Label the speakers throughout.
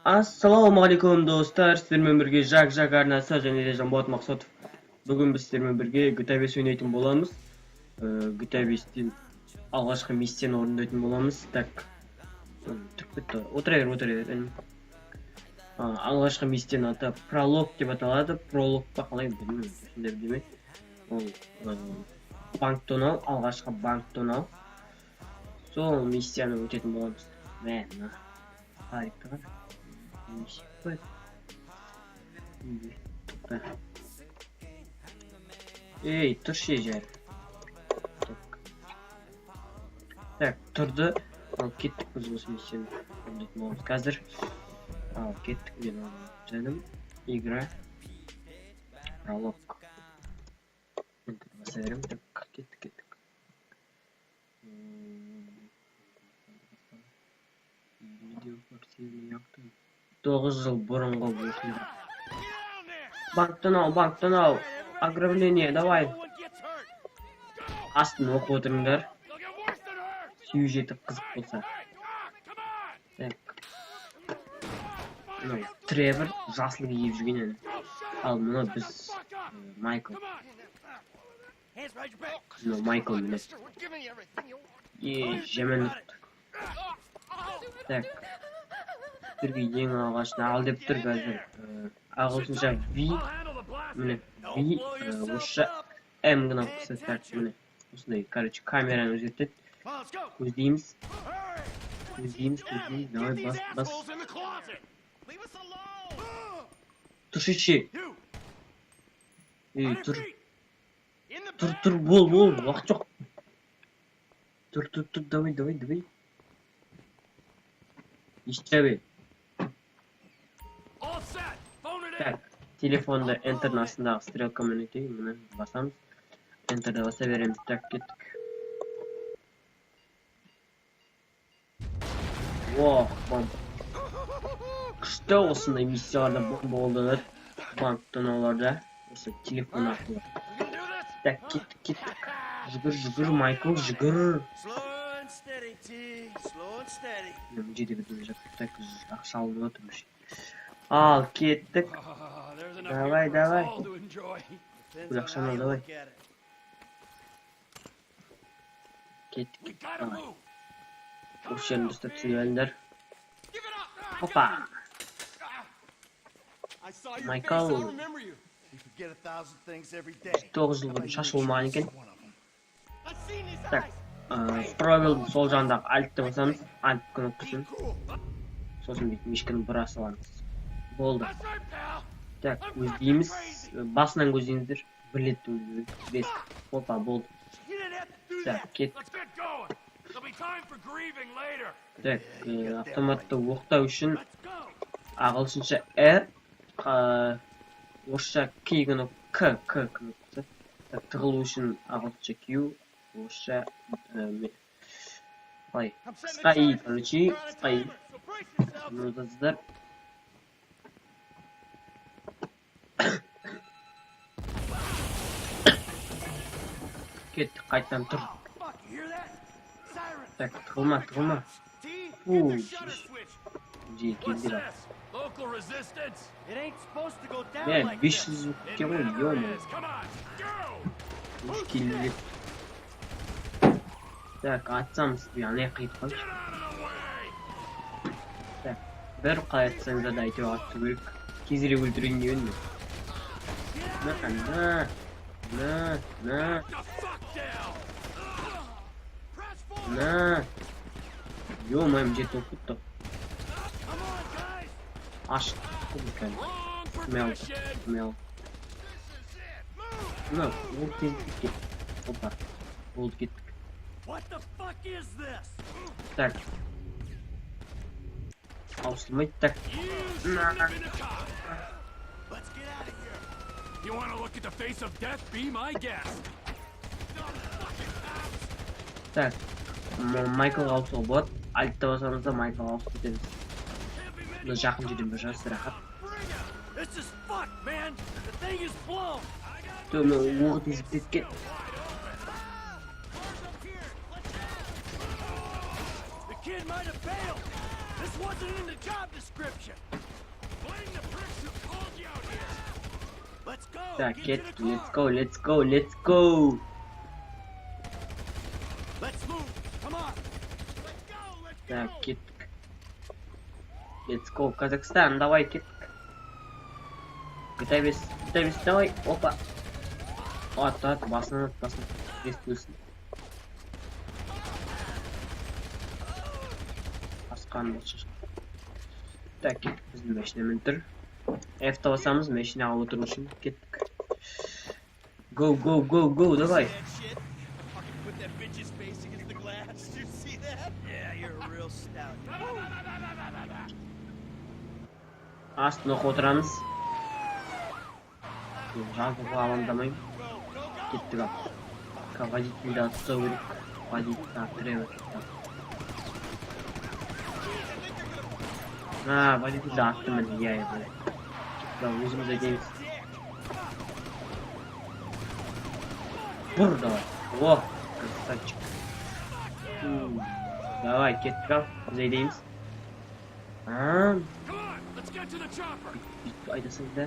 Speaker 1: Ассалаумағалейкум достар, сіздермен бірге Жак арнасы және де Жанболат Мақсотов. Бүгін біз сіздермен бірге GTA 5 ойнайтын боламыз. GTA 5-тен алғашқы миссияны орындайтын боламыз. Так, отыра бер. Алғашқы миссияның аты пролог деп аталады. Пролог па қалай білмеймін, түсіндіріп демек. Ол банк тонау, алғашқы банк тонау. Сол миссияны өтетін боламыз. Мә, харикті ғана. Эй, тұршы жер. Так, тұрды. Ал кеттік біз осы миссияны орындайтын боламыз. Қазір ал кеттік мен жаным. Игра. Пролог. Баса берем. Так, кеттік. Видео активный яқты. 9 жыл бұрынғы оқиға. Банктан ау. Ограбление, давай. Астын оқып отырыңдар. Сюжеті қызық болса. Так. Тревор жасыл киіп жүрген еді. Ал мұны біз Майкл. Майкл міне. Жемен ұқты. Так. Бірге ең алғашын ал деп тұр қазір. Ағылшынша V. Міне V. Орысша M кнопкасы тәртіп міне. Осындай, короче, камераны өзгертеді. Көздейміз. Давай бас. Тұршы. Ей, тұр. Тұр, бол, уақыт жоқ. Тұр, давай. Ищабе. Так, телефонда Enter астындағы стрелкамен өтейін, мұны басамыз. Enter'да баса береміз. Так, кеттік. Бомба. Күшті осындай миссияларда бомба болды. Банк тонауларда. Осы телефон арқылы. Так, кеттік. Жүгір, Майкл, жүгір. Жетегі дүнге жаттық. Так, ақша алып отырмыш. Ал, кеттік. Давай. Бұл ақшаны давай. Кеттік. Давай. Осы жерін ұстап сөйлеліңдер. Опа. Майкл. 9 жыл бұрын шашы болмаған екен. Так. Провелдің сол жағындағы альтты басамыз. Альт кнопкасын. Сосын бүйтіп мишканы бұра саламыз. Болды. Так, көздейміз. Басынан көздейміздер. Бірлеттің бес. Опа, болды. Так, кеттік. Так, автоматты оқтау үшін ағылшынша R, орысша K кнопкасы. К кнопкасы. Тығылу үшін ағылшынша Q, орысша қалай. Қысқа И, короче, қысқа И. Мұздазыздар. Кеттік, қайтан тұр. Так, тығылма. Жей, келдер ақ. 500 звукке ғой, ё-мо. Үш келдер. Так, атсамыз, яғын қиып қалшы. Так, бір қалай атсаңызда да айтып атты көрік. Кезірек өлтірейін дейін бе? На. Ё-моем, жеті оқытты. Аш. Смел. На, ол кездік. Опа. Болды кеттік. Так. Ауысылмайды, так. Так. Майкл ауысуға болады. Альтта басамызда Майкл ауысып кетеміз. Бұны жақын жерден бір жасы рахат. Төмі оғы тезіп кеткен.
Speaker 2: This wasn't in the job description. Blame the pricks who called you out here. Let's go.
Speaker 1: Так,
Speaker 2: Get
Speaker 1: get,
Speaker 2: to the car.
Speaker 1: let's go, let's go, let's go.
Speaker 2: Let's move. Come on. Let's go. Let's go.
Speaker 1: Так, кеттік. Let's go, Казахстан, давай, кеттік. GTA 5, давай, опа. At, басынан. Естілсін. Басқан болшы. Так, кеттік, біздің машинамен тұр. F-та басамыз, машинаға отыру үшін кеттік. Go, давай.
Speaker 2: Put that bitch's face against the glass. Did you see that? Yeah, you're a real stout.
Speaker 1: Астына отырамыз. Жазуға аламдамайым. Кеттік ап. Водительді атсау керек. Водительді аттырайым. Водительді аттымын. Иә, бәлі. Өзіміз әдеміз. Бұр, давай. О, красавчик. Давай, кеттік ап. Біз әдеміз. Бүйтіп айдасың да.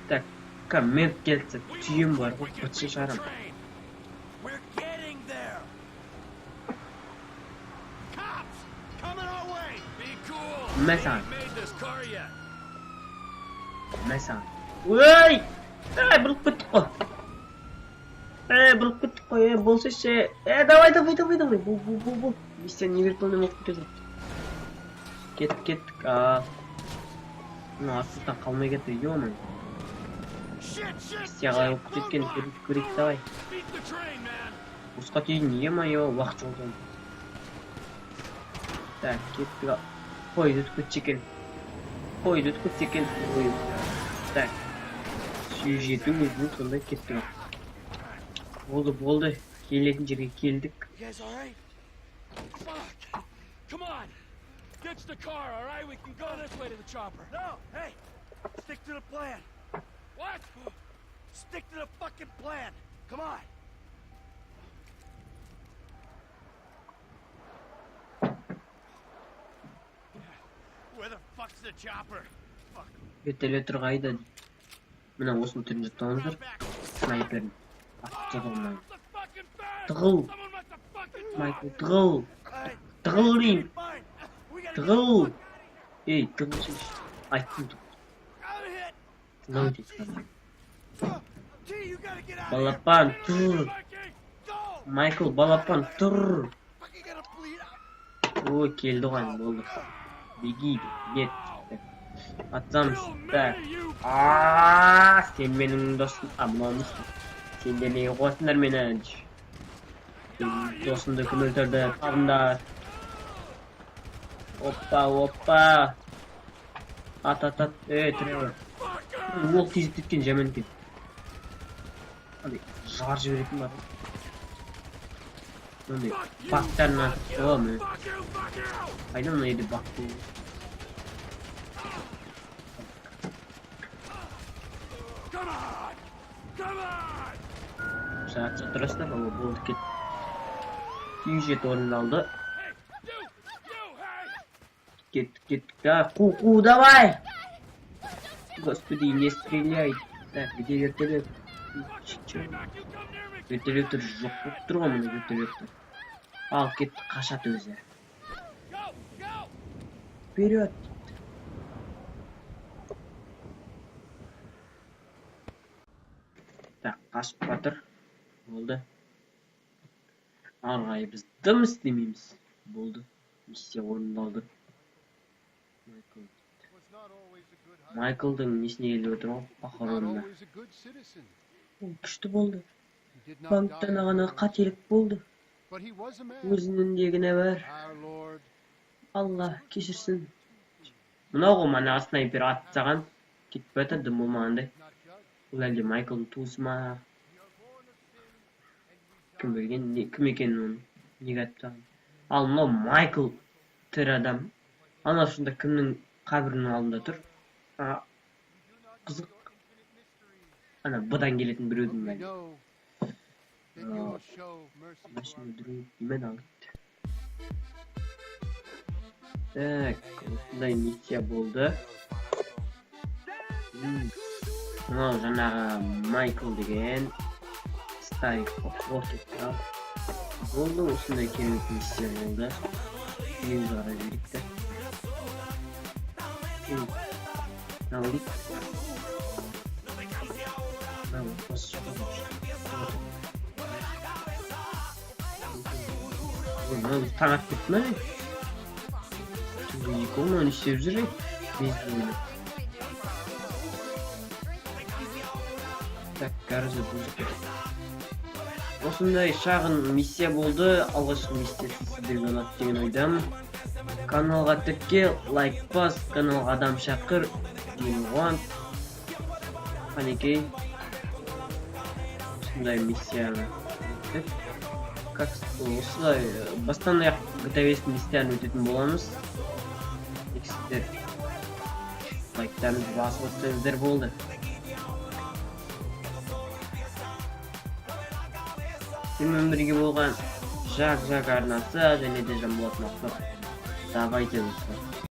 Speaker 1: Так, коммент келтсі. Түйім бар ғой, бұтшы шарам.
Speaker 2: We're getting there. Cops coming our way. Be cool.
Speaker 1: Мәсан.
Speaker 2: Made this car yet.
Speaker 1: Мәсан. Ой! Бұрылып кеттік қой. Бұрылып кеттік қой, болсы ше. Давай. Бұл. Мистен неверпілмен оқып кетеді. Кеттік. Астықтан қалмай кетті, ё-май. Мистен қалай оқып кеткен, көрейік, давай. Осыға тейін, е-май-ё, уақыт жолдан. Так, кеттік. Қойды өтіп кетсекен. Так. Сюжеті өзінің сондай кеттік. Болды. Келетін жерге келдік.
Speaker 2: You guys all right? Fuck. Come on. Get to the car, all right? We can go this way to the chopper. No, hey. Stick to the plan. What? Stick to the fucking plan. Come on. Where the fuck's the chopper? Fuck.
Speaker 1: Вертолеттер қайда? Мына осының түрін жаттауыңыздар. Снайперін. Аттығылмай. Тығыл. Майкл, тығыл. Тығыл дейм. Тығыл. Ей, тығыл шеш. Айттым тұқ. Тығыл дейсің. Балапан, тұр. Майкл, балапан, тұр. О, келді ғой, болды. Беги, нет. Атсамыз. Так. Сен менің досым. Мынауымызсың. Сендер неге қосыңдар мені? Досымды кім өлтірді? Табындар. Опа. Ат. Тревор. Ол тезіп кеткен жаман екен. Жар жіберетін бар. Мындай бақтарынан. Қайда мына еді бақ болды. Saat seterusnya kalau boleh kita орындалды. Кет. Ку, давай! Господи, не стреляй. Так, где вертолет? Вертолеттер жоқ болып тұр ғой мына вертолеттер. Ал кетті, қашат өзі. Вперед! Так, қашып батыр. Болды. Арғай біз дым істемейміз. Болды. Миссия орындалды. Майклдың несіне келіп отыр ғой, похоронына. Ол күшті болды. Банктан ағана қателік болды. Өзініндегіне бар. Алла кешірсін. Мынау ғой мана снайпер атсаған. Кетіп бәті дым болмағандай. Ол әлде Майклдың туысы ма? Кім білген, кім екенін оны неге атпаған. Ал мынау Майкл тірі адам. Ана шында кімнің қабірінің алдында тұр. Қызық. Ана бұдан келетін біреудің бәлі. Машина дүріп, емен алып кетті. Так, осындай миссия болды. Мынау жаңағы Майкл деген старик оқытты. Болды, осындай керемет миссия болды. Ең қарай берейік те. Алайық. Мынау тарап кетті ме? Екі оны істеп жүрейік. Бейсболды. Так, гаражда бұлжық. Осындай шағын миссия болды. Алғашқы миссия сіздерге ұнады деген ойдамын. Каналға тіркел, лайк бас, каналға адам шақыр, дейін оған. Қанекей. Осындай миссияны. Осылай бастан аяқ GTA миссияны өтетін боламыз. Сіздер лайктарыңызды басып отырсаңыздар болды. Сенімен бірге болған Жак арнасы және де Жанболат Мақсат. Давайте достар.